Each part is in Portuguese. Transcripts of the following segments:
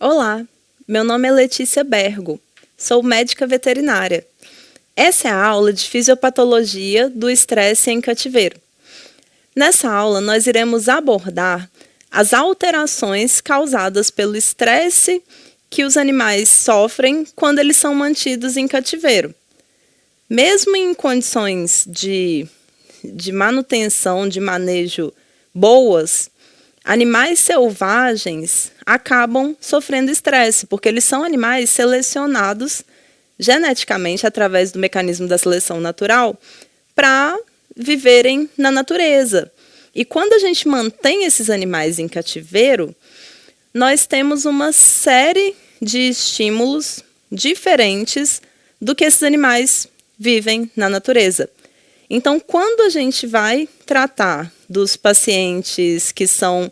Olá, meu nome é Letícia Bergo, sou médica veterinária. Essa é a aula de fisiopatologia do estresse em cativeiro. Nessa aula, nós iremos abordar as alterações causadas pelo estresse que os animais sofrem quando eles são mantidos em cativeiro. Mesmo em condições de manutenção, de manejo boas, animais selvagens acabam sofrendo estresse, porque eles são animais selecionados geneticamente através do mecanismo da seleção natural para viverem na natureza. E quando a gente mantém esses animais em cativeiro, nós temos uma série de estímulos diferentes do que esses animais vivem na natureza. Então, quando a gente vai tratar dos pacientes que são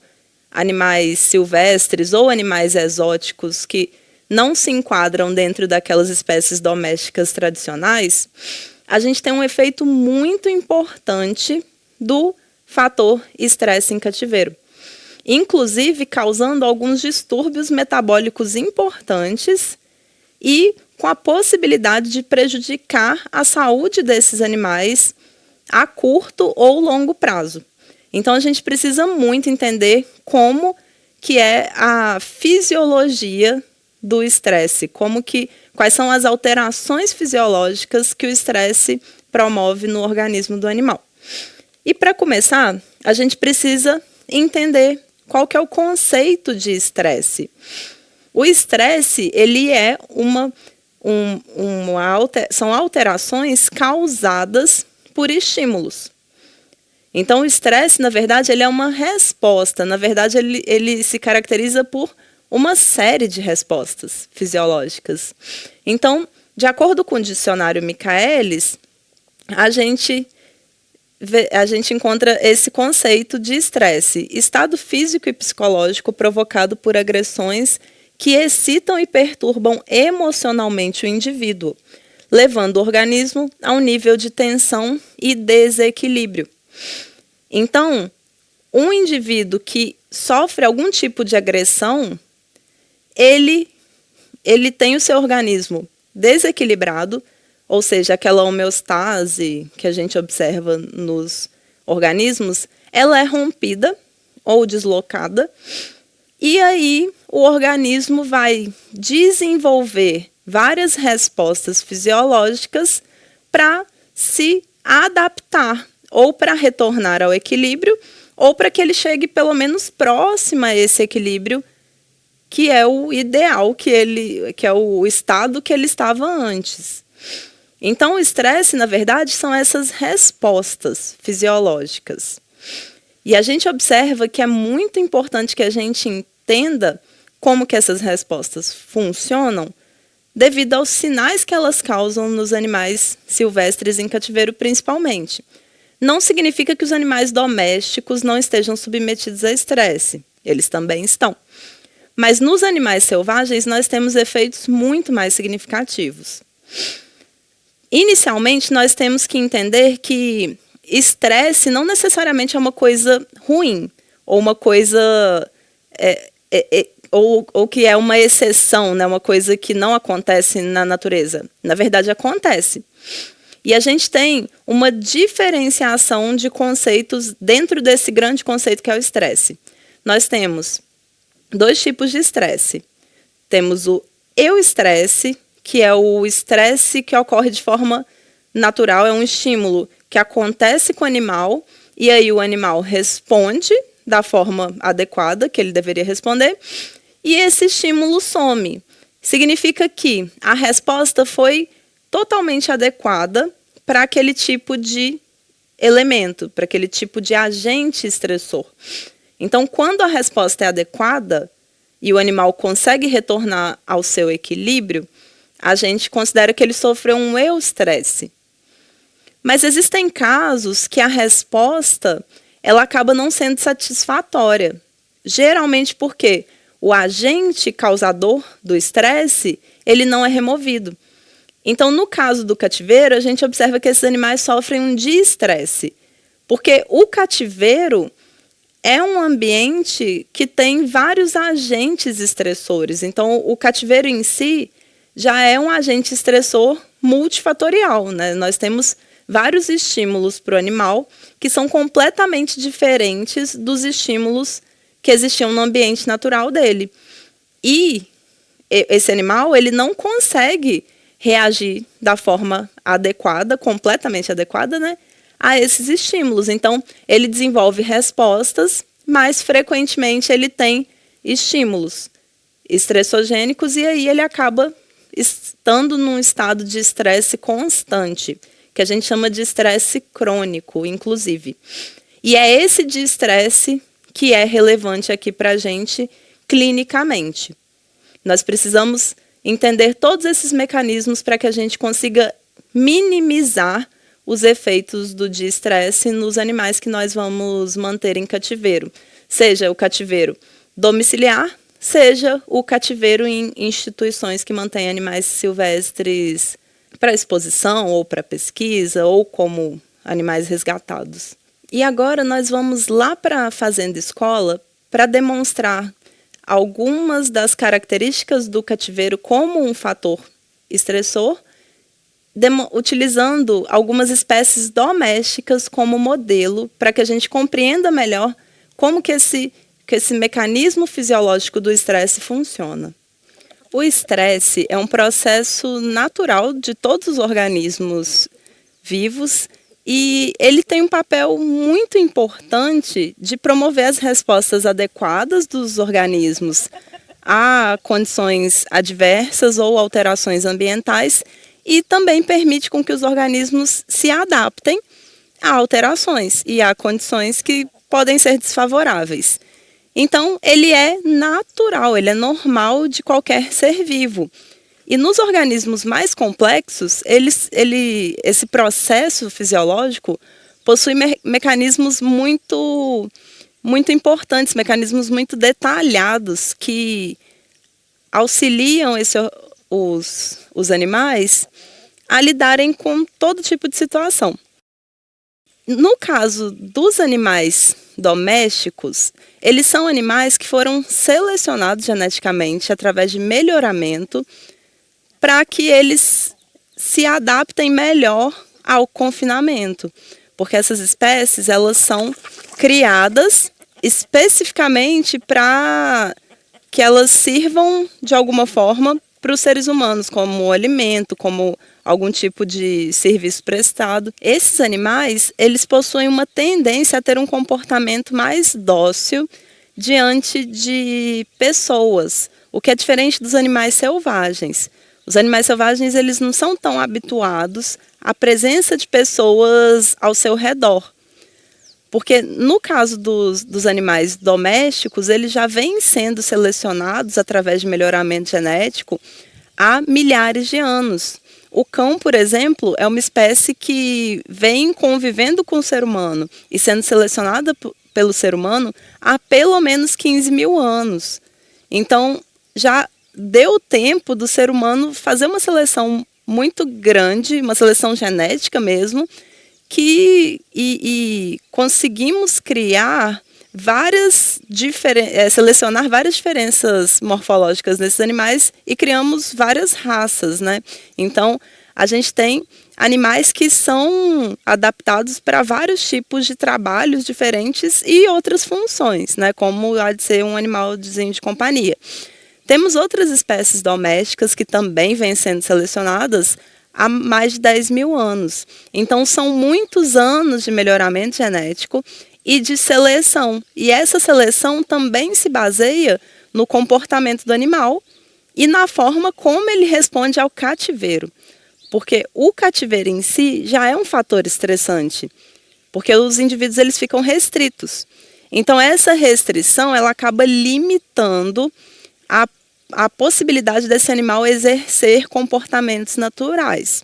animais silvestres ou animais exóticos que não se enquadram dentro daquelas espécies domésticas tradicionais, a gente tem um efeito muito importante do fator estresse em cativeiro, inclusive causando alguns distúrbios metabólicos importantes e com a possibilidade de prejudicar a saúde desses animais a curto ou longo prazo. Então, a gente precisa muito entender como que é a fisiologia do estresse, quais são as alterações fisiológicas que o estresse promove no organismo do animal. E, para começar, a gente precisa entender qual que é o conceito de estresse. O estresse, ele é são alterações causadas por estímulos. Então, o estresse, na verdade, ele é uma resposta. Na verdade, ele se caracteriza por uma série de respostas fisiológicas. Então, de acordo com o dicionário Michaelis, a gente encontra esse conceito de estresse, estado físico e psicológico provocado por agressões que excitam e perturbam emocionalmente o indivíduo, levando o organismo a um nível de tensão e desequilíbrio. Então, um indivíduo que sofre algum tipo de agressão, ele tem o seu organismo desequilibrado, ou seja, aquela homeostase que a gente observa nos organismos, ela é rompida ou deslocada, e aí o organismo vai desenvolver várias respostas fisiológicas para se adaptar, ou para retornar ao equilíbrio, ou para que ele chegue pelo menos próximo a esse equilíbrio, que é o ideal, que é o estado que ele estava antes. Então, o estresse, na verdade, são essas respostas fisiológicas. E a gente observa que é muito importante que a gente entenda como que essas respostas funcionam, devido aos sinais que elas causam nos animais silvestres em cativeiro, principalmente. Não significa que os animais domésticos não estejam submetidos a estresse. Eles também estão. Mas nos animais selvagens, nós temos efeitos muito mais significativos. Inicialmente, nós temos que entender que estresse não necessariamente é uma coisa ruim, ou uma coisa ou que é uma exceção, né? Uma coisa que não acontece na natureza. Na verdade, acontece. E a gente tem uma diferenciação de conceitos dentro desse grande conceito que é o estresse. Nós temos dois tipos de estresse. Temos o euestresse, que é o estresse que ocorre de forma natural, é um estímulo que acontece com o animal, e aí o animal responde da forma adequada que ele deveria responder, e esse estímulo some. Significa que a resposta foi totalmente adequada para aquele tipo de elemento, para aquele tipo de agente estressor. Então, quando a resposta é adequada e o animal consegue retornar ao seu equilíbrio, a gente considera que ele sofreu um eustresse. Mas existem casos que a resposta ela acaba não sendo satisfatória. Geralmente porque o agente causador do estresse ele não é removido. Então, no caso do cativeiro, a gente observa que esses animais sofrem um de estresse, porque o cativeiro é um ambiente que tem vários agentes estressores. Então, o cativeiro em si já é um agente estressor multifatorial, né? Nós temos vários estímulos para o animal que são completamente diferentes dos estímulos que existiam no ambiente natural dele. E esse animal, ele não consegue reagir da forma adequada, completamente adequada, né, a esses estímulos. Então, ele desenvolve respostas, mas frequentemente ele tem estímulos estressogênicos e aí ele acaba estando num estado de estresse constante, que a gente chama de estresse crônico, inclusive. E é esse de estresse que é relevante aqui para a gente clinicamente. Nós precisamos entender todos esses mecanismos para que a gente consiga minimizar os efeitos do estresse nos animais que nós vamos manter em cativeiro. Seja o cativeiro domiciliar, seja o cativeiro em instituições que mantêm animais silvestres para exposição ou para pesquisa ou como animais resgatados. E agora nós vamos lá para a Fazenda Escola para demonstrar algumas das características do cativeiro como um fator estressor, utilizando algumas espécies domésticas como modelo para que a gente compreenda melhor como que esse mecanismo fisiológico do estresse funciona. O estresse é um processo natural de todos os organismos vivos e ele tem um papel muito importante de promover as respostas adequadas dos organismos a condições adversas ou alterações ambientais e também permite com que os organismos se adaptem a alterações e a condições que podem ser desfavoráveis. Então, ele é natural, ele é normal de qualquer ser vivo. E nos organismos mais complexos, esse processo fisiológico possui mecanismos muito importantes, mecanismos muito detalhados que auxiliam os animais a lidarem com todo tipo de situação. No caso dos animais domésticos, eles são animais que foram selecionados geneticamente através de melhoramento para que eles se adaptem melhor ao confinamento, porque essas espécies elas são criadas especificamente para que elas sirvam de alguma forma para os seres humanos, como alimento, como algum tipo de serviço prestado. Esses animais, eles possuem uma tendência a ter um comportamento mais dócil diante de pessoas, o que é diferente dos animais selvagens. Os animais selvagens, eles não são tão habituados à presença de pessoas ao seu redor. Porque no caso dos animais domésticos, eles já vêm sendo selecionados através de melhoramento genético há milhares de anos. O cão, por exemplo, é uma espécie que vem convivendo com o ser humano e sendo selecionada pelo ser humano há pelo menos 15 mil anos. Então, já deu tempo do ser humano fazer uma seleção muito grande, uma seleção genética mesmo, e conseguimos criar selecionar várias diferenças morfológicas nesses animais e criamos várias raças, né? Então, a gente tem animais que são adaptados para vários tipos de trabalhos diferentes e outras funções, né? Como há de ser um animalzinho de companhia. Temos outras espécies domésticas que também vêm sendo selecionadas há mais de 10 mil anos. Então, são muitos anos de melhoramento genético e de seleção. E essa seleção também se baseia no comportamento do animal e na forma como ele responde ao cativeiro. Porque o cativeiro em si já é um fator estressante, porque os indivíduos eles ficam restritos. Então, essa restrição ela acaba limitando a possibilidade desse animal exercer comportamentos naturais.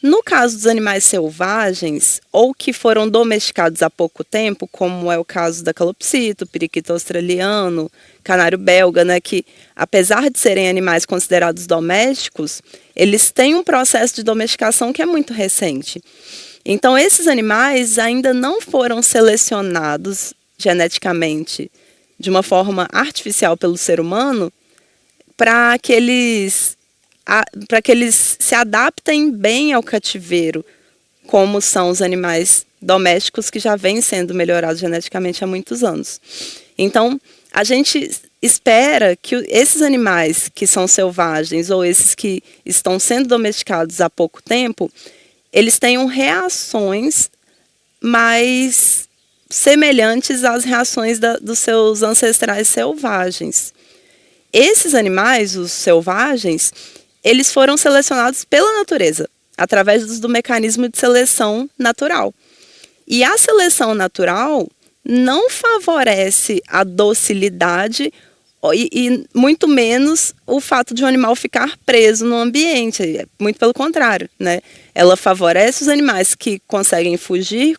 No caso dos animais selvagens, ou que foram domesticados há pouco tempo, como é o caso da calopsita, periquito australiano, canário belga, né, que apesar de serem animais considerados domésticos, eles têm um processo de domesticação que é muito recente. Então, esses animais ainda não foram selecionados geneticamente de uma forma artificial pelo ser humano, para que eles se adaptem bem ao cativeiro, como são os animais domésticos que já vêm sendo melhorados geneticamente há muitos anos. Então, a gente espera que esses animais que são selvagens ou esses que estão sendo domesticados há pouco tempo, eles tenham reações mais semelhantes às reações dos seus ancestrais selvagens. Esses animais, os selvagens, eles foram selecionados pela natureza, através do mecanismo de seleção natural. E a seleção natural não favorece a docilidade e muito menos o fato de um animal ficar preso no ambiente, muito pelo contrário, né? Ela favorece os animais que conseguem fugir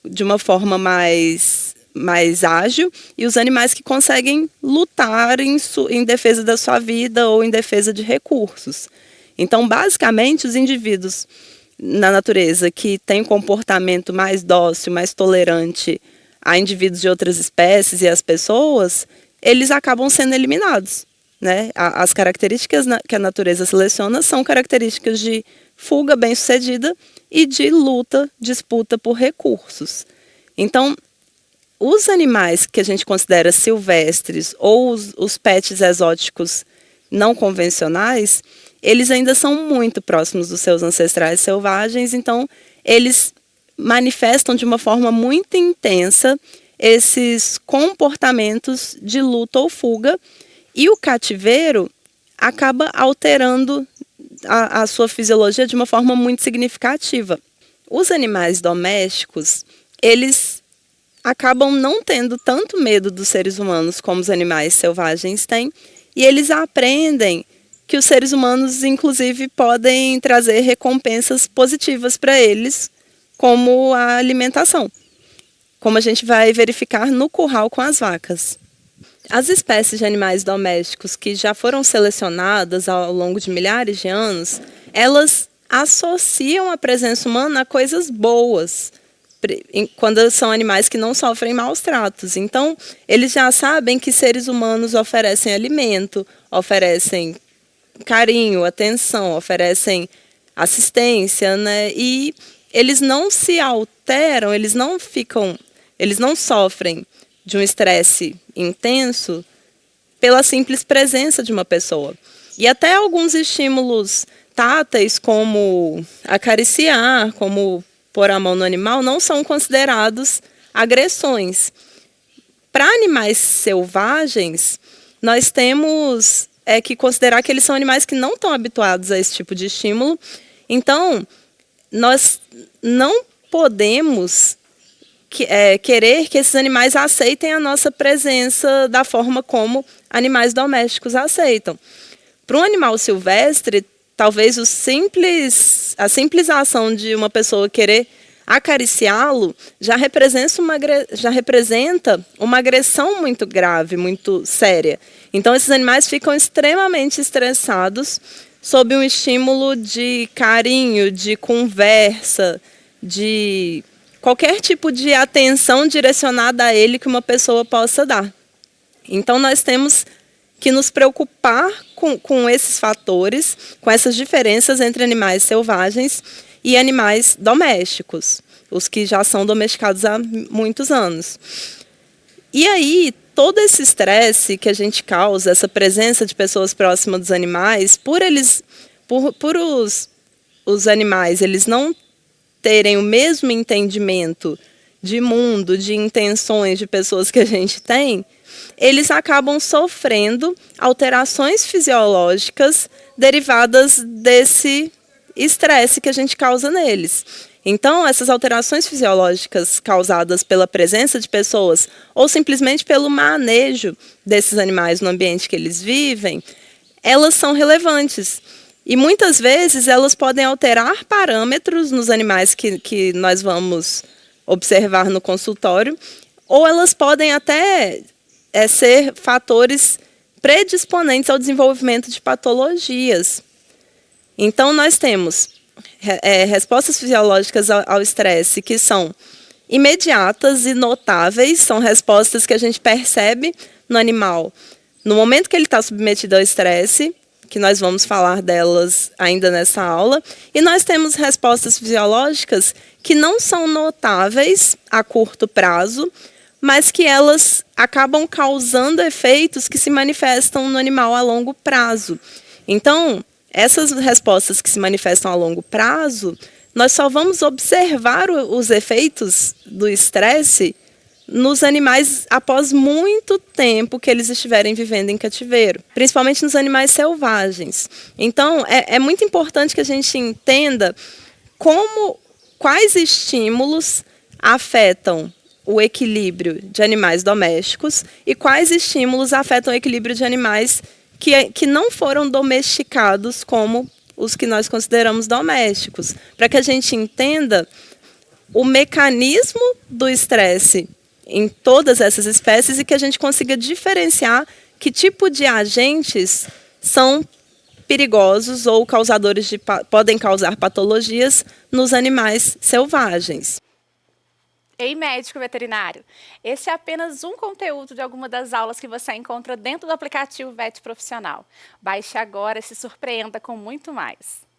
de uma forma mais ágil e os animais que conseguem lutar em defesa da sua vida ou em defesa de recursos. Então, basicamente, os indivíduos na natureza que têm um comportamento mais dócil, mais tolerante a indivíduos de outras espécies e as pessoas, eles acabam sendo eliminados, né? As características que a natureza seleciona são características de fuga bem-sucedida e de luta, disputa por recursos. Então, os animais que a gente considera silvestres ou os pets exóticos não convencionais, eles ainda são muito próximos dos seus ancestrais selvagens, então eles manifestam de uma forma muito intensa esses comportamentos de luta ou fuga, e o cativeiro acaba alterando a sua fisiologia de uma forma muito significativa. Os animais domésticos, eles acabam não tendo tanto medo dos seres humanos como os animais selvagens têm, e eles aprendem que os seres humanos, inclusive, podem trazer recompensas positivas para eles, como a alimentação, como a gente vai verificar no curral com as vacas. As espécies de animais domésticos que já foram selecionadas ao longo de milhares de anos, elas associam a presença humana a coisas boas, quando são animais que não sofrem maus tratos. Então, eles já sabem que seres humanos oferecem alimento, oferecem carinho, atenção, oferecem assistência, né? E eles não se alteram, eles não sofrem de um estresse intenso pela simples presença de uma pessoa. E até alguns estímulos táteis, como acariciar, como pôr a mão no animal, não são considerados agressões. Para animais selvagens, nós temos que considerar que eles são animais que não estão habituados a esse tipo de estímulo. Então, nós não podemos querer que esses animais aceitem a nossa presença da forma como animais domésticos aceitam. Para um animal silvestre, talvez a simples ação de uma pessoa querer acariciá-lo já representa uma agressão muito grave, muito séria. Então, esses animais ficam extremamente estressados sob um estímulo de carinho, de conversa, de qualquer tipo de atenção direcionada a ele que uma pessoa possa dar. Então, nós temos que nos preocupar com esses fatores, com essas diferenças entre animais selvagens e animais domésticos, os que já são domesticados há muitos anos. E aí, todo esse estresse que a gente causa, essa presença de pessoas próximas dos animais, por os animais eles não terem o mesmo entendimento de mundo, de intenções de pessoas que a gente tem, eles acabam sofrendo alterações fisiológicas derivadas desse estresse que a gente causa neles. Então, essas alterações fisiológicas causadas pela presença de pessoas ou simplesmente pelo manejo desses animais no ambiente que eles vivem, elas são relevantes. E muitas vezes elas podem alterar parâmetros nos animais que nós vamos observar no consultório, ou elas podem até ser fatores predisponentes ao desenvolvimento de patologias. Então, nós temos respostas fisiológicas ao estresse que são imediatas e notáveis, são respostas que a gente percebe no animal no momento que ele está submetido ao estresse, que nós vamos falar delas ainda nessa aula, e nós temos respostas fisiológicas que não são notáveis a curto prazo, mas que elas acabam causando efeitos que se manifestam no animal a longo prazo. Então, essas respostas que se manifestam a longo prazo, nós só vamos observar os efeitos do estresse nos animais após muito tempo que eles estiverem vivendo em cativeiro, principalmente nos animais selvagens. Então, é muito importante que a gente entenda quais estímulos afetam o equilíbrio de animais domésticos e quais estímulos afetam o equilíbrio de animais que não foram domesticados como os que nós consideramos domésticos, para que a gente entenda o mecanismo do estresse em todas essas espécies e que a gente consiga diferenciar que tipo de agentes são perigosos ou podem causar patologias nos animais selvagens. Ei, médico veterinário! Esse é apenas um conteúdo de alguma das aulas que você encontra dentro do aplicativo VET Profissional. Baixe agora e se surpreenda com muito mais.